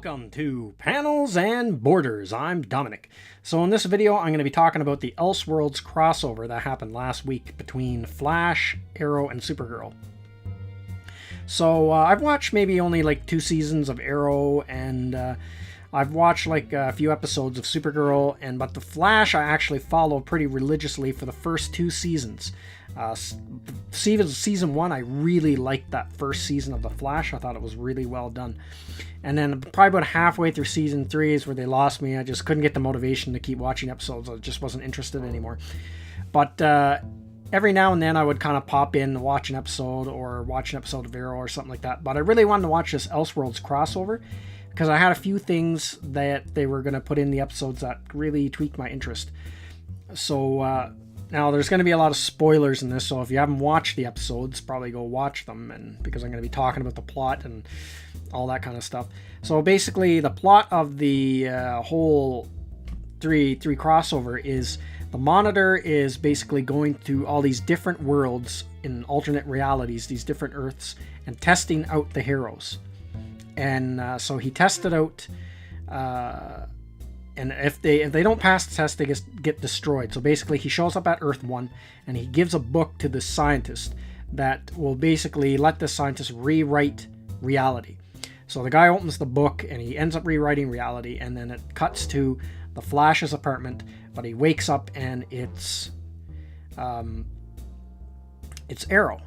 Welcome to Panels and Borders. I'm Dominic. So in this video, I'm going to be talking about the ElseWorlds crossover that happened last week between Flash, Arrow, and Supergirl. So I've watched maybe only like 2 seasons of Arrow, and I've watched like a few episodes of Supergirl, but the Flash I actually follow pretty religiously for the first 2 seasons. Season 1, I really liked that first season of The Flash. I thought it was really well done. And then probably about halfway through season 3 is where they lost me. I just couldn't get the motivation to keep watching episodes. I just wasn't interested anymore. But every now and then I would kind of pop in and watch an episode or watch an episode of Arrow or something like that. But I really wanted to watch this ElseWorlds crossover because I had a few things that they were going to put in the episodes that really tweaked my interest. So now, there's going to be a lot of spoilers in this, so if you haven't watched the episodes, probably go watch them, and because I'm going to be talking about the plot and all that kind of stuff. So basically, the plot of the whole three crossover is the Monitor is basically going to all these different worlds in alternate realities, these different Earths, and testing out the heroes. And so he tested out... and if they don't pass the test, they get destroyed. So basically, he shows up at Earth 1, and he gives a book to the scientist that will basically let the scientist rewrite reality. So the guy opens the book, and he ends up rewriting reality, and then it cuts to the Flash's apartment, but he wakes up, and it's Arrow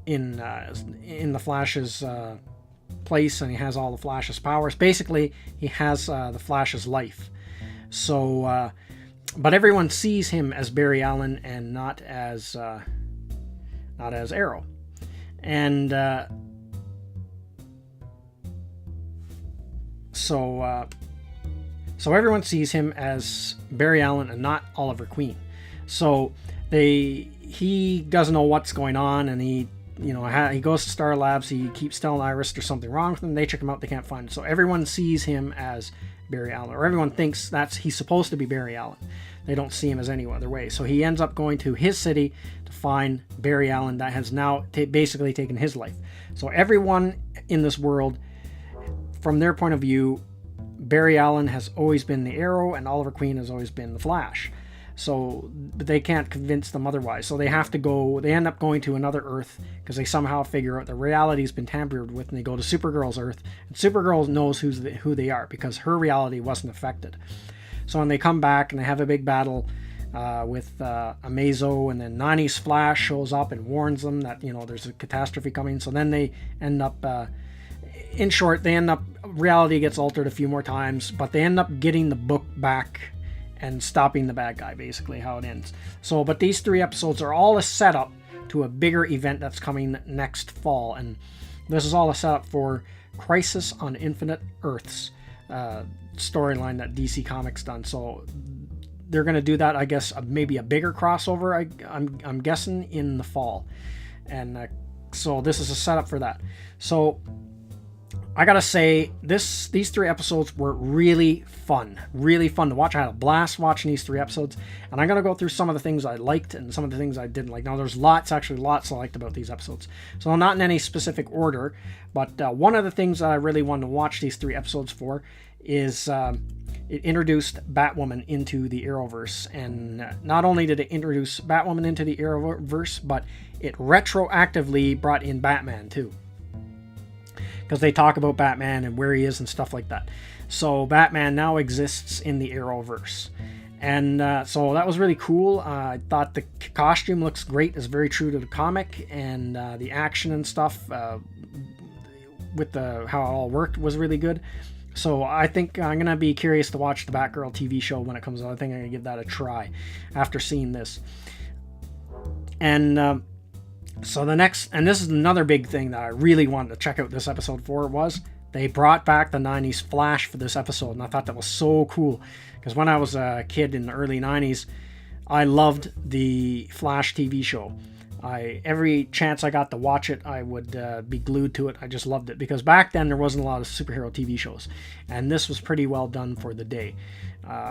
in the Flash's place, and he has all the Flash's powers. Basically, he has the Flash's life. So, but everyone sees him as Barry Allen and not as Arrow. And so everyone sees him as Barry Allen and not Oliver Queen. So he doesn't know what's going on, and he goes to Star Labs. He keeps telling Iris there's something wrong with him. They check him out. They can't find him. So everyone sees him as Barry Allen, or everyone thinks he's supposed to be Barry Allen. They don't see him as any other way. So he ends up going to his city to find Barry Allen that has now basically taken his life. So everyone in this world, from their point of view, Barry Allen has always been the Arrow and Oliver Queen has always been the Flash. So they can't convince them otherwise. So they end up going to another Earth because they somehow figure out the reality's been tampered with, and they go to Supergirl's Earth. And Supergirl knows who they are because her reality wasn't affected. So when they come back and they have a big battle with Amazo, and then Nani's Flash shows up and warns them that there's a catastrophe coming. So then they end up, in short, reality gets altered a few more times, but they end up getting the book back and stopping the bad guy, basically how it ends. So, but these 3 episodes are all a setup to a bigger event that's coming next fall, and this is all a setup for Crisis on Infinite Earths storyline that DC Comics done. So they're going to do that, I guess, maybe a bigger crossover, I'm guessing, in the fall. And so this is a setup for that. So I gotta say, these 3 episodes were really fun to watch. I had a blast watching these 3 episodes, and I'm gonna go through some of the things I liked and some of the things I didn't like. Now, there's lots I liked about these episodes, so not in any specific order, but one of the things that I really wanted to watch these 3 episodes for is it introduced Batwoman into the Arrowverse, and not only did it introduce Batwoman into the Arrowverse, but it retroactively brought in Batman too, because they talk about Batman and where he is and stuff like that. So Batman now exists in the Arrowverse. And so that was really cool. I thought the costume looks great. It's very true to the comic. And the action and stuff with how it all worked was really good. So I think I'm going to be curious to watch the Batgirl TV show when it comes out. I think I'm going to give that a try after seeing this. And... So and this is another big thing that I really wanted to check out this episode for, was they brought back the 90s Flash for this episode, and I thought that was so cool, because when I was a kid in the early 90s, I loved the Flash TV show. Every chance I got to watch it, I would be glued to it. I just loved it, because back then there wasn't a lot of superhero TV shows, and this was pretty well done for the day.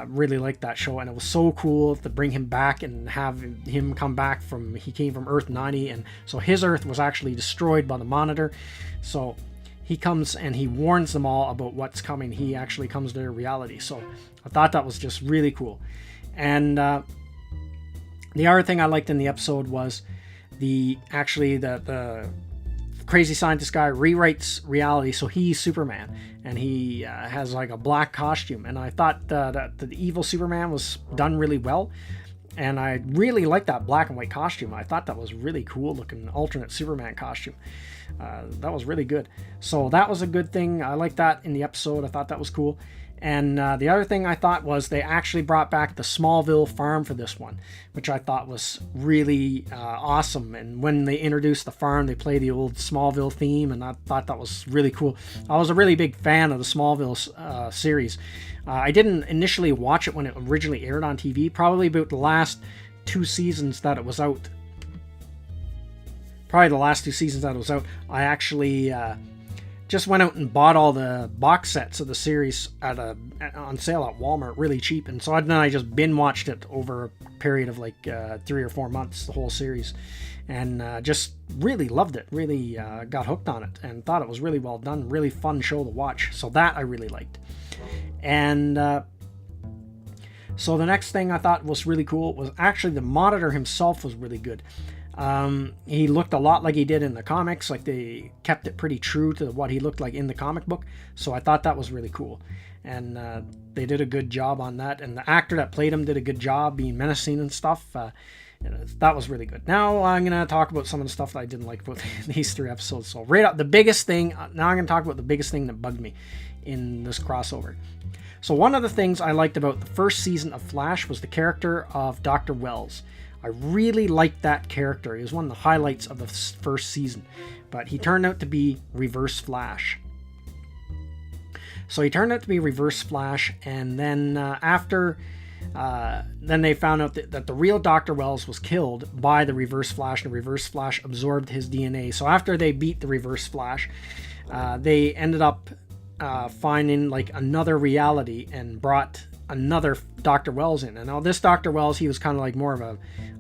Really liked that show, and it was so cool to bring him back and have him come back he came from Earth 90, and so his Earth was actually destroyed by the Monitor. So he comes and he warns them all about what's coming. He actually comes to their reality. So I thought that was just really cool. And the other thing I liked in the episode was the crazy scientist guy rewrites reality, so he's Superman, and he has like a black costume. And I thought that the evil Superman was done really well, and I really liked that black and white costume. I thought that was really cool looking alternate Superman costume. That was really good. So that was a good thing. I liked that in the episode. I thought that was cool. And the other thing I thought was they actually brought back the Smallville farm for this one, which I thought was really awesome. And when they introduced the farm, they played the old Smallville theme, and I thought that was really cool. I was a really big fan of the Smallville series. I didn't initially watch it when it originally aired on TV, probably about the last 2 seasons that it was out. I actually just went out and bought all the box sets of the series on sale at Walmart really cheap, and so then I just binge watched it over a period of like 3 or 4 months, the whole series, and just really loved it. Really got hooked on it and thought it was really well done, really fun show to watch. So that I really liked. And so the next thing I thought was really cool was actually the Monitor himself was really good. He looked a lot like he did in the comics, like they kept it pretty true to what he looked like in the comic book, so I thought that was really cool. And they did a good job on that, and the actor that played him did a good job being menacing and stuff. That was really good. Now I'm going to talk about some of the stuff that I didn't like about these 3 episodes. So right up, the biggest thing, now I'm going to talk about the biggest thing that bugged me in this crossover. So one of the things I liked about the first season of Flash was the character of Dr. Wells. I really liked that character. He was one of the highlights of the first season, but he turned out to be Reverse Flash. So he turned out to be Reverse Flash, and then then they found out that the real Dr. Wells was killed by the Reverse Flash, and Reverse Flash absorbed his DNA. So after they beat the Reverse Flash, they ended up finding like another reality and brought another Dr. Wells in. And now this Dr. Wells, he was kind of like more of a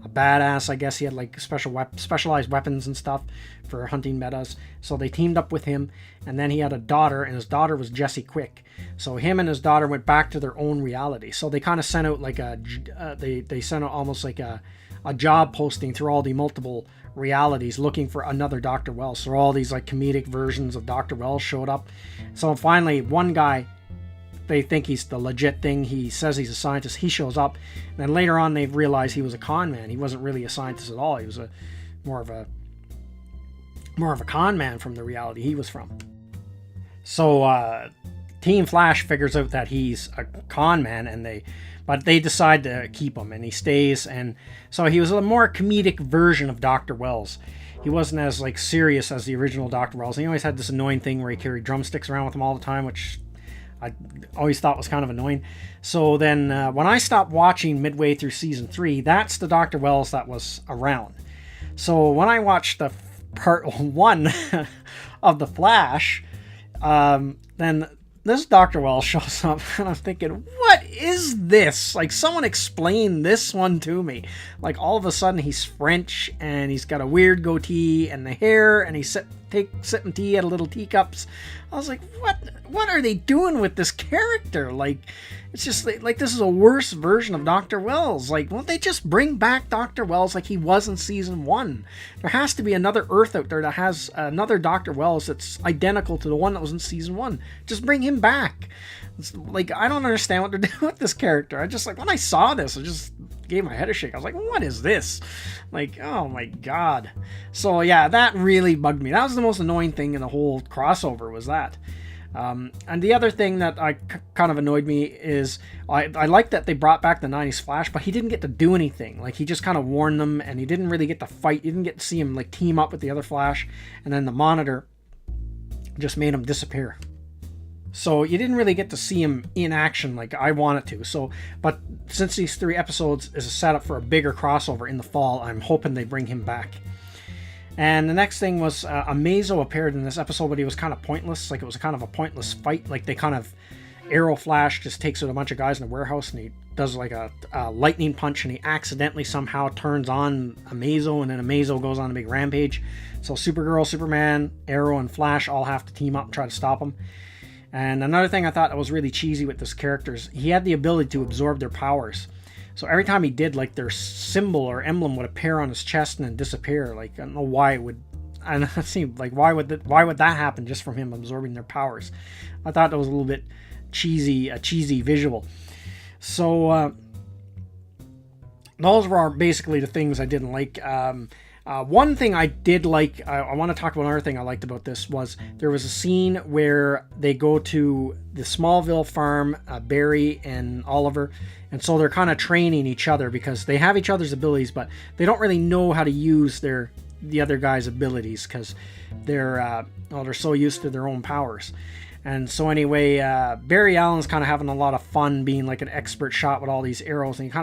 badass, I guess. He had like specialized weapons and stuff for hunting metas. So they teamed up with him, and then he had a daughter, and his daughter was Jessie Quick. So him and his daughter went back to their own reality. So they kind of sent out like they sent out almost like a job posting through all the multiple realities looking for another Dr. Wells. So all these like comedic versions of Dr. Wells showed up. So finally one guy, they think he's the legit thing, he says he's a scientist, he shows up, and then later on they've realized he was a con man. He wasn't really a scientist at all. He was more of a con man from the reality he was from. So Team Flash figures out that he's a con man, but they decide to keep him, and he stays. And so he was a more comedic version of Dr. Wells. He wasn't as like serious as the original Dr. Wells. He always had this annoying thing where he carried drumsticks around with him all the time, which I always thought was kind of annoying. So then when I stopped watching midway through season 3, that's the Dr. Wells that was around. So when I watched the part 1 of The Flash, then this Dr. Wells shows up, and I'm thinking, what is this? Like, someone explain this one to me. Like, all of a sudden he's French, and he's got a weird goatee and the hair, and he's sipping tea out of little teacups. I was like, what are they doing with this character? Like, it's just like this is a worse version of Dr. Wells. Like, won't they just bring back Dr. Wells like he was in season 1? There has to be another Earth out there that has another Dr. Wells that's identical to the one that was in season 1. Just bring him back. It's like, I don't understand what they're doing with this character. I just, like, when I saw this, I just gave my head a shake. I was like, what is this? Like, oh my god. So yeah, that really bugged me. That was the most annoying thing in the whole crossover, was that. And the other thing that kind of annoyed me is I like that they brought back the 90s Flash, but he didn't get to do anything. Like, he just kind of warned them, and he didn't really get to fight. You didn't get to see him like team up with the other Flash, and then the Monitor just made him disappear. So you didn't really get to see him in action like I wanted to. So, but since these 3 episodes is a setup for a bigger crossover in the fall, I'm hoping they bring him back. And the next thing was Amazo appeared in this episode, but he was kind of pointless. Like, it was kind of a pointless fight. Like, they kind of Arrow Flash just takes out a bunch of guys in a warehouse, and does like a lightning punch, and he accidentally somehow turns on Amazo, and then Amazo goes on a big rampage. So Supergirl, Superman, Arrow, and Flash all have to team up and try to stop him. And another thing I thought that was really cheesy with this character is he had the ability to absorb their powers. So every time he did, like, their symbol or emblem would appear on his chest and then disappear. Like, I don't know why it would. And it seemed like, why would that happen just from him absorbing their powers? I thought that was a little bit cheesy, a cheesy visual. So those were basically the things I didn't like. One thing I did like, I want to talk about another thing I liked about this, was there was a scene where they go to the Smallville farm, Barry and Oliver, and so they're kind of training each other because they have each other's abilities, but they don't really know how to use the other guy's abilities because they're so used to their own powers. And so anyway, Barry Allen's kind of having a lot of fun being like an expert shot with all these arrows, and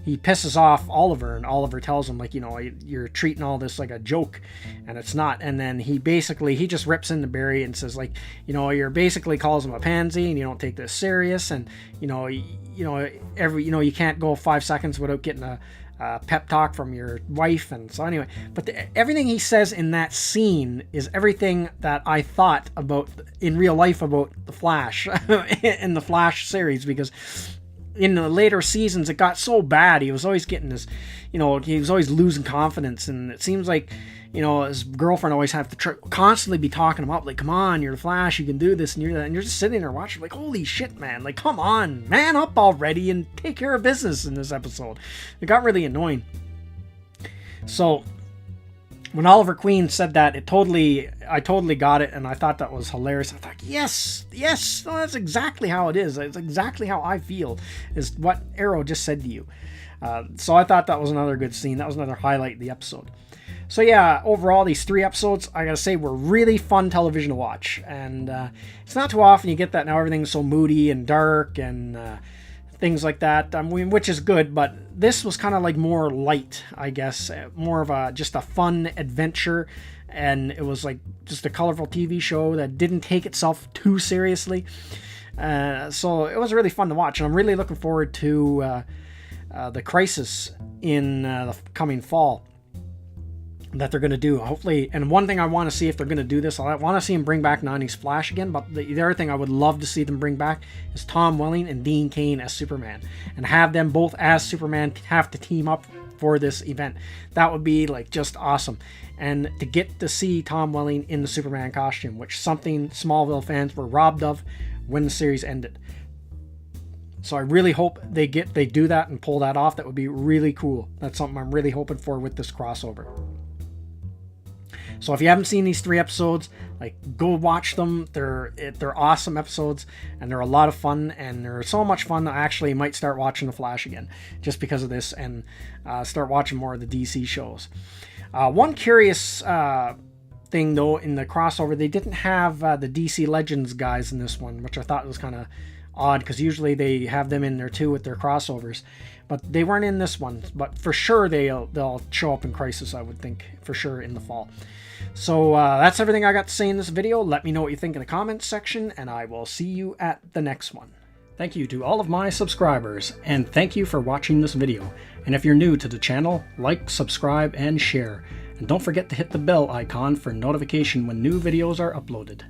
he pisses off Oliver, and Oliver tells him, like, you're treating all this like a joke, and it's not. And then he just rips into Barry and says, like, you're basically calls him a pansy, and you don't take this serious, and you can't go 5 seconds without getting a pep talk from your wife. And so anyway, but everything he says in that scene is everything that I thought about in real life about the Flash in the Flash series, because in the later seasons it got so bad. He was always getting this, he was always losing confidence, and it seems like his girlfriend always have to constantly be talking him up, like, come on, you're the Flash, you can do this, and you're that, and you're just sitting there watching like, holy shit, man, like, come on, man up already and take care of business in this episode. It got really annoying. So when Oliver Queen said that, I totally got it, and I thought that was hilarious. I thought, yes, no, that's exactly how it is. It's exactly how I feel, is what Arrow just said to you. So I thought that was another good scene. That was another highlight of the episode. So yeah, overall, these 3 episodes, I gotta say, were really fun television to watch. And it's not too often you get that now. Everything's so moody and dark and things like that, which is good, but this was kind of like more light, I guess, more of just a fun adventure, and it was like just a colorful TV show that didn't take itself too seriously. So it was really fun to watch, and I'm really looking forward to the Crisis in the coming fall that they're going to do, hopefully. And one thing I want to see, if they're going to do this, I want to see them bring back 90s Flash again, but the other thing I would love to see them bring back is Tom Welling and Dean Cain as Superman, and have them both as Superman have to team up for this event. That would be like just awesome. And to get to see Tom Welling in the Superman costume, which something Smallville fans were robbed of when the series ended. So I really hope they do that and pull that off. That would be really cool. That's something I'm really hoping for with this crossover. So if you haven't seen these 3 episodes, like, go watch them. They're awesome episodes, and they're a lot of fun, and they're so much fun that I actually might start watching The Flash again just because of this, and start watching more of the DC shows. One curious thing, though, in the crossover, they didn't have the DC Legends guys in this one, which I thought was kind of odd, because usually they have them in there too with their crossovers, but they weren't in this one. But for sure they'll show up in Crisis, I would think, for sure, in the fall. So that's everything I got to say in this video. Let me know what you think in the comments section, and I will see you at the next one. Thank you to all of my subscribers, and thank you for watching this video. And if you're new to the channel, like, subscribe, and share. And don't forget to hit the bell icon for notification when new videos are uploaded.